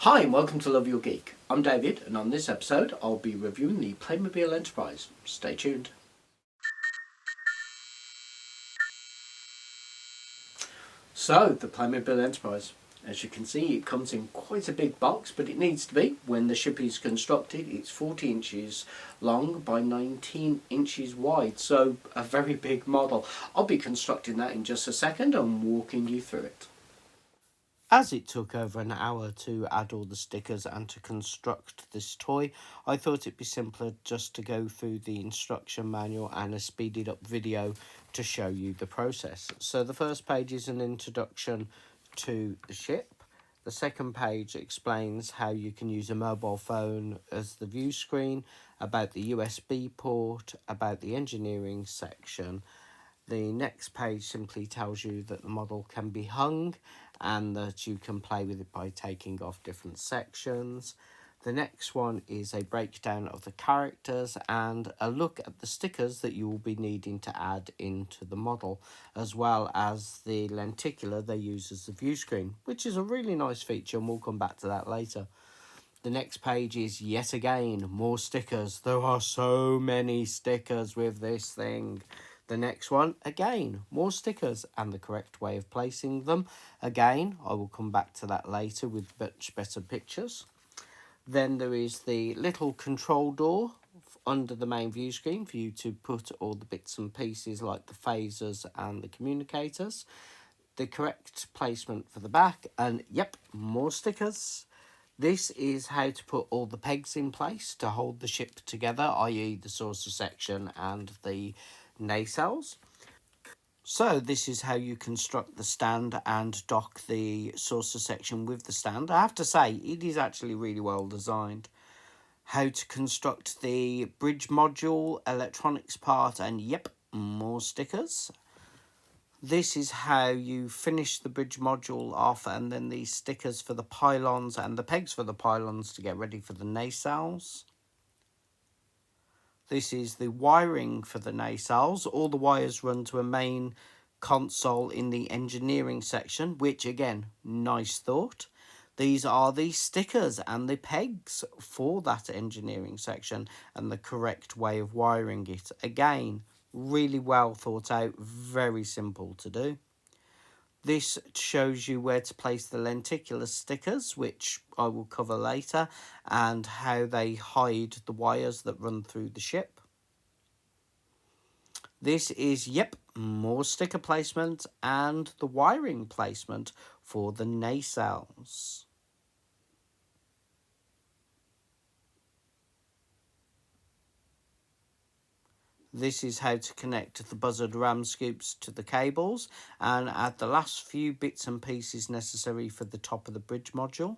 Hi and welcome to Love Your Geek. I'm David and on this episode I'll be reviewing the Playmobil Enterprise. Stay tuned. So, the Playmobil Enterprise. As you can see, it comes in quite a big box, but it needs to be when the ship is constructed. It's 40 inches long by 19 inches wide, so a very big model. I'll be constructing that in just a second and walking you through it. As it took over an hour to add all the stickers and to construct this toy, I thought it'd be simpler just to go through the instruction manual and a speeded up video to show you the process. So the first page is an introduction to the ship. The second page explains how you can use a mobile phone as the view screen, about the USB port, about the engineering section. The next page simply tells you that the model can be hung and that you can play with it by taking off different sections. The next one is a breakdown of the characters and a look at the stickers that you will be needing to add into the model, as well as the lenticular they use as the view screen, which is a really nice feature and we'll come back to that later. The next page is yet again more stickers. There are so many stickers with this thing. The next one, again, more stickers and the correct way of placing them. Again, I will come back to that later with much better pictures. Then there is the little control door under the main view screen for you to put all the bits and pieces like the phasers and the communicators. The correct placement for the back and, yep, more stickers. This is how to put all the pegs in place to hold the ship together, i.e. the saucer section and the nacelles. So this is how you construct the stand and dock the saucer section with the stand. I have to say, it is actually really well designed. How to construct the bridge module, electronics part, and yep, more stickers. This is how you finish the bridge module off, and then these stickers for the pylons and the pegs for the pylons to get ready for the nacelles. This is the wiring for the nacelles. All the wires run to a main console in the engineering section, which again, nice thought. These are the stickers and the pegs for that engineering section and the correct way of wiring it. Again, really well thought out, very simple to do. This shows you where to place the lenticular stickers, which I will cover later, and how they hide the wires that run through the ship. This is, yep, more sticker placement and the wiring placement for the nacelles. This is how to connect the buzzard ram scoops to the cables and add the last few bits and pieces necessary for the top of the bridge module.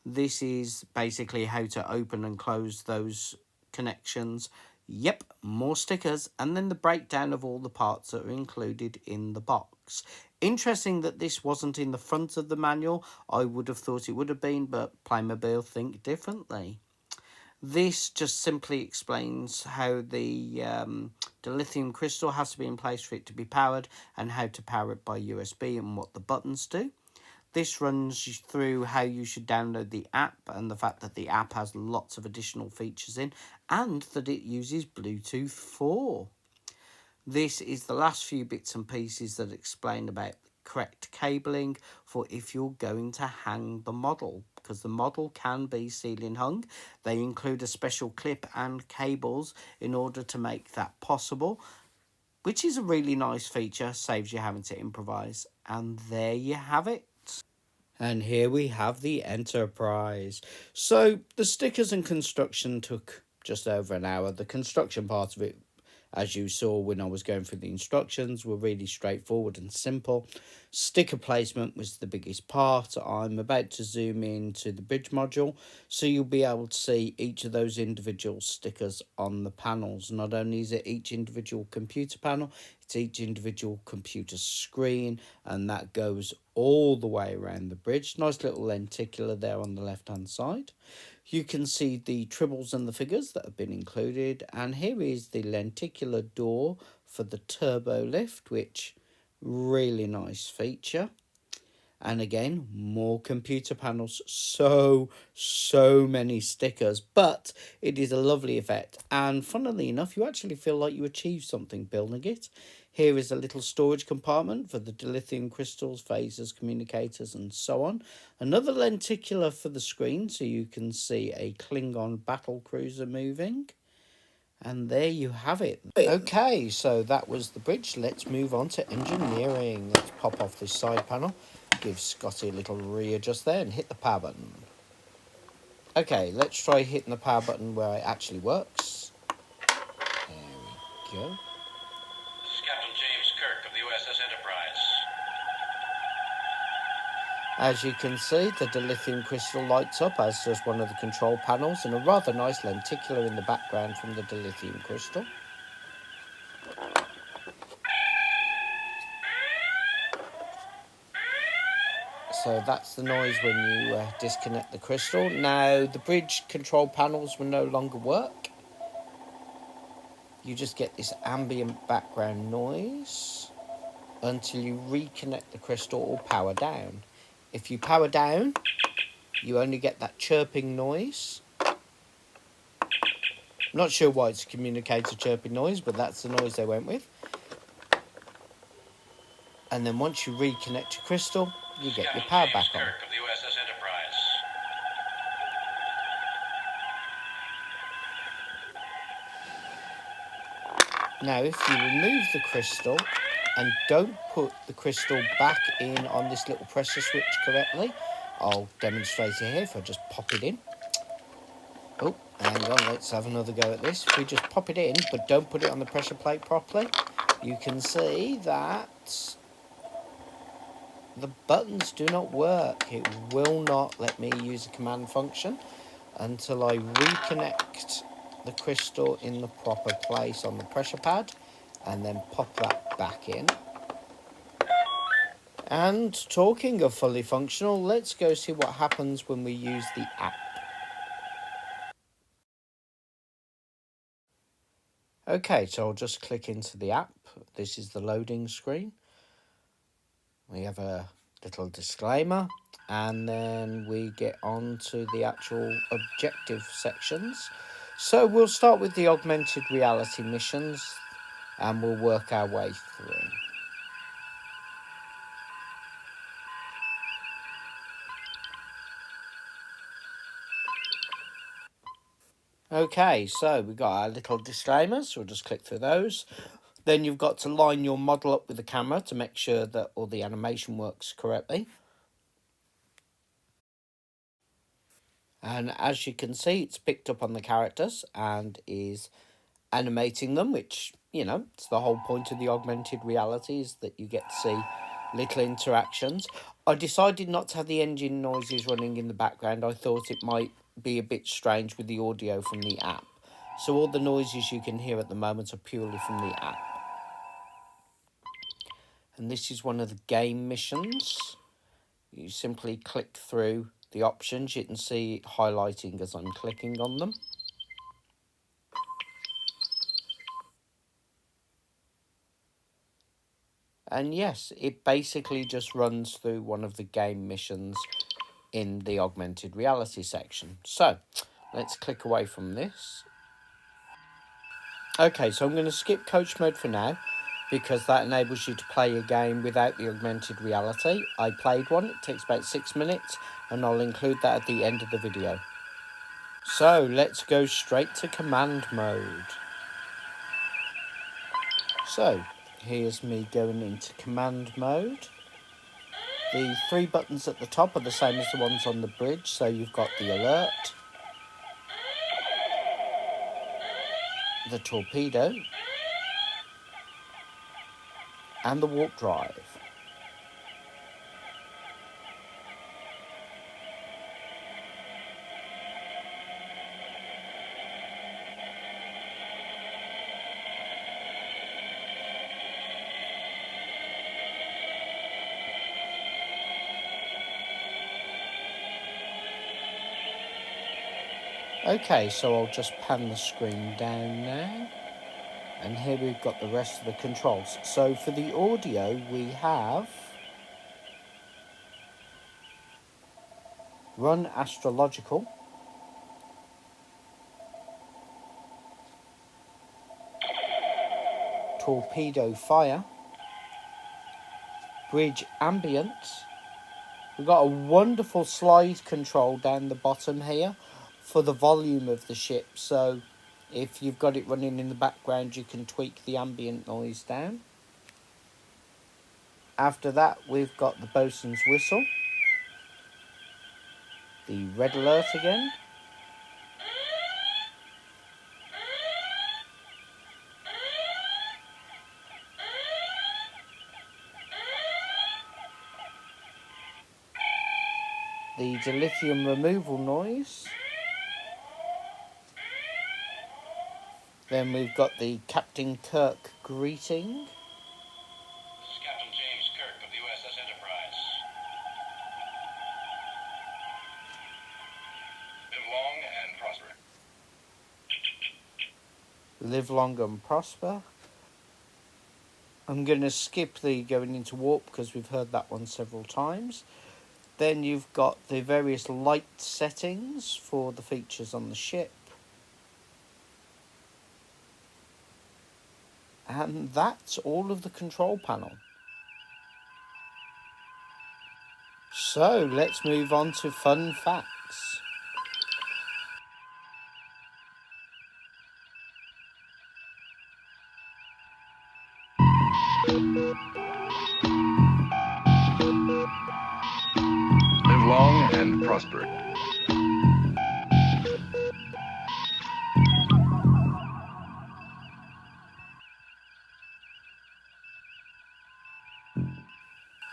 This is basically how to open and close those connections. Yep, more stickers, and then the breakdown of all the parts that are included in the box. Interesting that this wasn't in the front of the manual. I would have thought it would have been, but Playmobil think differently. This just simply explains how the lithium crystal has to be in place for it to be powered and how to power it by USB and what the buttons do. This runs you through how you should download the app and the fact that the app has lots of additional features in and that it uses Bluetooth 4. This is the last few bits and pieces that explain about correct cabling for if you're going to hang the model, because the model can be ceiling hung. They include a special clip and cables in order to make that possible, which is a really nice feature, saves you having to improvise. And there you have it. And here we have the Enterprise. So the stickers and construction took just over an hour. The construction part of it, as you saw when I was going through the instructions, were really straightforward and simple. Sticker placement was the biggest part. I'm about to zoom into the bridge module, so you'll be able to see each of those individual stickers on the panels. Not only is it each individual computer panel, it's each individual computer screen, and that goes all the way around the bridge. Nice little lenticular there on the left-hand side. You can see the tribbles and the figures that have been included, and here is the lenticular door for the turbo lift, which really nice feature. And again, more computer panels, so many stickers, but it is a lovely effect. And funnily enough, you actually feel like you achieved something building it. Here is a little storage compartment for the dilithium crystals, phasers, communicators, and so on. Another lenticular for the screen, so you can see a Klingon battle cruiser moving. And there you have it. Okay, so that was the bridge. Let's move on to engineering. Let's pop off this side panel. Give Scotty a little readjust there and hit the power button. Okay, let's try hitting the power button where it actually works. There we go. This is Captain James Kirk of the USS Enterprise. As you can see, the dilithium crystal lights up, as does one of the control panels, and a rather nice lenticular in the background from the dilithium crystal. So that's the noise when you disconnect the crystal. Now, the bridge control panels will no longer work. You just get this ambient background noise until you reconnect the crystal or power down. If you power down, you only get that chirping noise. Not sure why it's a communicator chirping noise, but that's the noise they went with. And then once you reconnect your crystal, you get your power back on. Kirk of the USS Enterprise. Now, if you remove the crystal and don't put the crystal back in on this little pressure switch correctly, I'll demonstrate it here if I just pop it in. Oh, hang on, let's have another go at this. If we just pop it in, but don't put it on the pressure plate properly, you can see that the buttons do not work. It will not let me use a command function until I reconnect the crystal in the proper place on the pressure pad and then pop that back in. And talking of fully functional, let's go see what happens when we use the app. Okay, so I'll just click into the app. This is the loading screen. We have a little disclaimer, and then we get on to the actual objective sections. So we'll start with the augmented reality missions, and we'll work our way through. Okay, so we've got our little disclaimers. We'll just click through those. Then you've got to line your model up with the camera to make sure that all the animation works correctly. And as you can see, it's picked up on the characters and is animating them, which, you know, it's the whole point of the augmented reality, is that you get to see little interactions. I decided not to have the engine noises running in the background. I thought it might be a bit strange with the audio from the app. So all the noises you can hear at the moment are purely from the app. And this is one of the game missions. You simply click through the options. You can see it highlighting as I'm clicking on them. And yes, it basically just runs through one of the game missions in the augmented reality section. So let's click away from this. Okay, so I'm going to skip coach mode for now, because that enables you to play a game without the augmented reality. I played one, it takes about 6 minutes, and I'll include that at the end of the video. So let's go straight to command mode. So here's me going into command mode. The 3 buttons at the top are the same as the ones on the bridge, so you've got the alert, the torpedo, and the warp drive. Okay, so I'll just pan the screen down now. And here we've got the rest of the controls. So for the audio, we have Run Astrological, Torpedo Fire, Bridge Ambience. We've got a wonderful slide control down the bottom here for the volume of the ship, so if you've got it running in the background you can tweak the ambient noise down. After that we've got the bosun's whistle, the red alert again, the dilithium removal noise. Then we've got the Captain Kirk greeting. This is Captain James Kirk of the USS Enterprise. Live long and prosper. Live long and prosper. I'm going to skip the going into warp because we've heard that one several times. Then you've got the various light settings for the features on the ship. And that's all of the control panel. So let's move on to fun facts. Live long and prosper.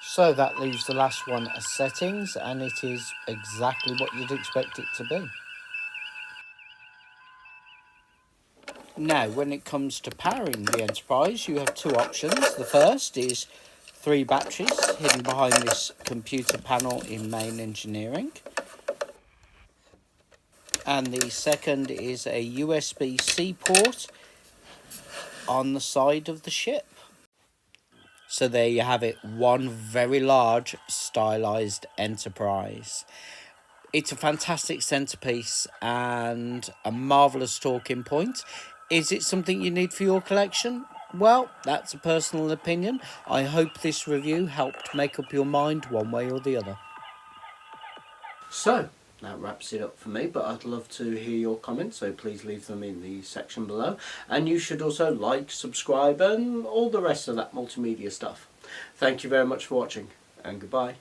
So that leaves the last one as settings, and it is exactly what you'd expect it to be. Now, when it comes to powering the Enterprise, you have two options. The first is 3 batteries hidden behind this computer panel in main engineering. And the second is a USB-C port on the side of the ship. So there you have it, one very large stylized Enterprise. It's a fantastic centerpiece and a marvelous talking point. Is it something you need for your collection? Well, that's a personal opinion. I hope this review helped make up your mind one way or the other. So, that wraps it up for me, but I'd love to hear your comments, so please leave them in the section below. And you should also like, subscribe, and all the rest of that multimedia stuff. Thank you very much for watching, and goodbye.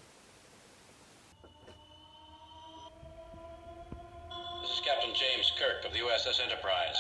This is Captain James Kirk of the USS Enterprise.